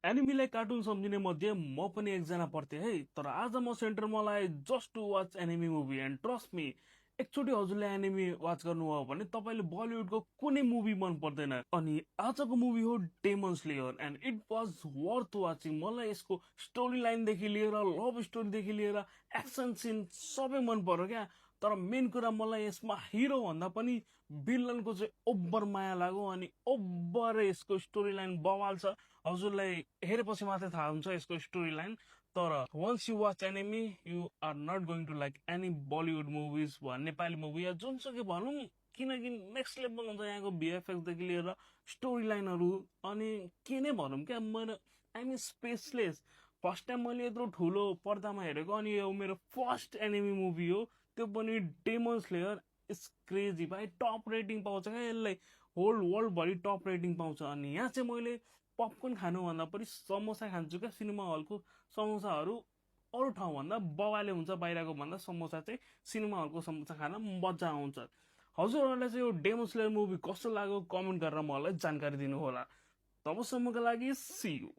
एनिमीलाई cartoon सम्झिने मध्ये म पनि एकजना पर्थेँ है। तर आज म सेन्टरमा लाएँ just to watch anime movie and trust me, एकचोटि हजुरले एनिमी वाच गर्नुभयो भने तपाईँले बलिउडको कुनै मुभी मन पर्दैन। अनि आजको मुभी हो Demon Slayer and it was worth watching. मलाई यसको स्टोरी लाइनदेखि लिएर लभ स्टोरीदेखि लिएर एक्सन सिन सबै मन पर्यो क्या। तर मेन कुरा मलाई यसमा हिरो भन्दा पनि विलनको चाहिँ ओभर माया लाग्यो। अनि ओभर यसको स्टोरी लाइन बवाल छ। हजुरलाई हेरेपछि मात्रै थाहा हुन्छ यसको स्टोरी लाइन। तर once you watch anime you are not going to like any Bollywood movies वा नेपाली मुभी या जुनसुकै भनौँ, किनकि नेक्स्ट लेभल हुन्छ यहाँको भिएफएक्सदेखि लिएर स्टोरी लाइनहरू। अनि के नै भनौँ क्या, मेरो I am speechless. First time मैले यत्रो ठुलो पर्दामा हेरेको, अनि यो मेरो फर्स्ट एनिमी मुभी हो, त्यो पनि डेमन स्लेयर। इट्स क्रेजी भाइ, टप रेटिङ पाउँछ क्या यसलाई, होल वर्ल्डभरि टप रेटिङ पाउँछ। अनि यहाँ चाहिँ मैले पपकर्न खानुभन्दा पनि समोसा खान्छु क्या। सिनेमा हलको समोसाहरू अरू ठाउँभन्दा बवाले हुन्छ, बाहिरको भन्दा समोसा चाहिँ सिनेमा हलको समोसा खान मजा आउँछ। हजुरहरूलाई चाहिँ यो डेमन स्लेयर मुभी कस्तो लाग्यो कमेन्ट गरेर मलाई जानकारी दिनुहोला। तबसम्मको लागि सी यू।